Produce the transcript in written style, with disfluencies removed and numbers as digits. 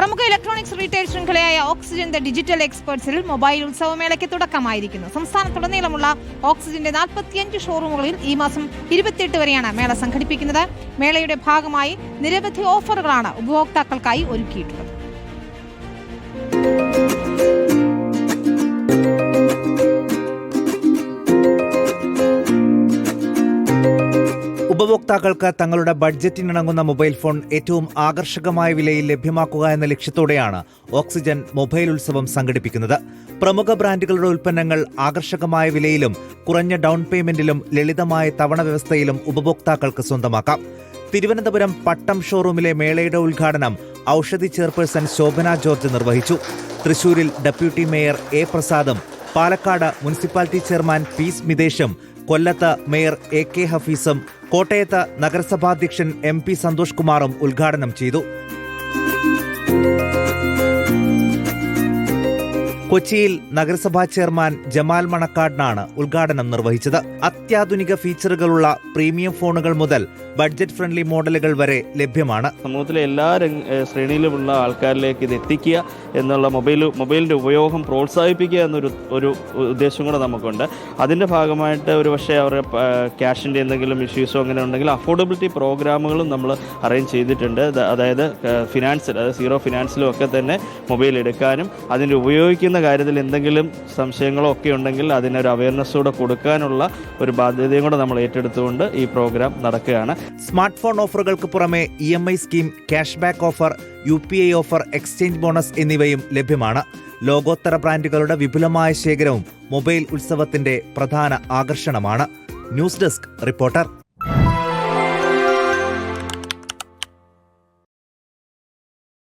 പ്രമുഖ electronics retail ശൃംഖലയായ Oxygen the digital എക്സ്പെർട്സിൽ മൊബൈൽ ഉത്സവമേളയ്ക്ക് തുടക്കമായിരിക്കുന്നു. സംസ്ഥാനത്തുടനീളമുള്ള ഓക്സിജന്റെ 45 ഷോറൂമുകളിൽ ഈ മാസം 28 വരെയാണ് മേള സംഘടിപ്പിക്കുന്നത്. മേളയുടെ ഭാഗമായി നിരവധി ഓഫറുകളാണ് ഉപഭോക്താക്കൾക്കായി ഒരുക്കിയിട്ടുള്ളത്. ഉപഭോക്താക്കൾക്ക് തങ്ങളുടെ ബഡ്ജറ്റിനിണങ്ങുന്ന മൊബൈൽ ഫോൺ ഏറ്റവും ആകർഷകമായ വിലയിൽ ലഭ്യമാക്കുക എന്ന ലക്ഷ്യത്തോടെയാണ് ഓക്സിജൻ മൊബൈൽ ഉത്സവം സംഘടിപ്പിക്കുന്നത്. പ്രമുഖ ബ്രാൻഡുകളുടെ ഉൽപ്പന്നങ്ങൾ ആകർഷകമായ വിലയിലും കുറഞ്ഞ ഡൗൺ പേയ്മെന്റിലും ലളിതമായ തവണ വ്യവസ്ഥയിലും ഉപഭോക്താക്കൾക്ക് സ്വന്തമാക്കാം. തിരുവനന്തപുരം പട്ടം ഷോറൂമിലെ മേളയുടെ ഉദ്ഘാടനം ഔഷധി ചെയർപേഴ്സൺ ശോഭന ജോർജ് നിർവഹിച്ചു. തൃശൂരിൽ ഡെപ്യൂട്ടി മേയർ എ പ്രസാദും പാലക്കാട് മുനിസിപ്പാലിറ്റി ചെയർമാൻ പി സ്മിതേഷും കൊല്ലത്ത് മേയർ എ കെ ഹഫീസും കോട്ടയത്ത് നഗരസഭാധ്യക്ഷൻ എം പി സന്തോഷ് കുമാറും ഉദ്ഘാടനം ചെയ്തു. കൊച്ചിയിൽ നഗരസഭാ ചെയർമാൻ ജമാൽ മണക്കാടിനാണ് ഉദ്ഘാടനം നിർവഹിച്ചത്. അത്യാധുനിക ഫീച്ചറുകളുള്ള പ്രീമിയം ഫോണുകൾ മുതൽ ബഡ്ജറ്റ് ഫ്രണ്ട്ലി മോഡലുകൾ വരെ ലഭ്യമാണ്. സമൂഹത്തിലെ എല്ലാ ശ്രേണിയിലുമുള്ള ആൾക്കാരിലേക്ക് ഇത് എത്തിക്കുക എന്നുള്ള മൊബൈലിൻ്റെ ഉപയോഗം പ്രോത്സാഹിപ്പിക്കുക എന്നൊരു ഉദ്ദേശം കൂടെ നമുക്കുണ്ട്. അതിൻ്റെ ഭാഗമായിട്ട് ഒരു പക്ഷേ അവരുടെ ക്യാഷിൻ്റെ എന്തെങ്കിലും ഇഷ്യൂസോ അങ്ങനെ ഉണ്ടെങ്കിൽ അഫോർഡബിലിറ്റി പ്രോഗ്രാമുകളും നമ്മൾ അറേഞ്ച് ചെയ്തിട്ടുണ്ട്. അതായത് ഫിനാൻസിൽ, അതായത് സീറോ ഫിനാൻസിലും ഒക്കെ തന്നെ മൊബൈൽ എടുക്കാനും അതിൻ്റെ ഉപയോഗിക്കുന്ന കാര്യത്തിൽ എന്തെങ്കിലും സംശയങ്ങളോ ഒക്കെ ഉണ്ടെങ്കിൽ അതിനൊരു അവയർനെസ് കൂടെ കൊടുക്കാനുള്ള ഒരു ബാധ്യതയും കൂടെ നമ്മൾ ഏറ്റെടുത്തുകൊണ്ട് ഈ പ്രോഗ്രാം നടക്കുകയാണ്. സ്മാർട്ട് ഫോൺ ഓഫറുകൾക്ക് പുറമെ EMI scheme, cash back offer, UPI offer, exchange bonus എന്നിവയും ലഭ്യമാണ്. ലോകോത്തര ബ്രാൻഡുകളുടെ വിപുലമായ ശേഖരവും മൊബൈൽ ഉത്സവത്തിന്റെ പ്രധാന ആകർഷണമാണ്. News desk reporter.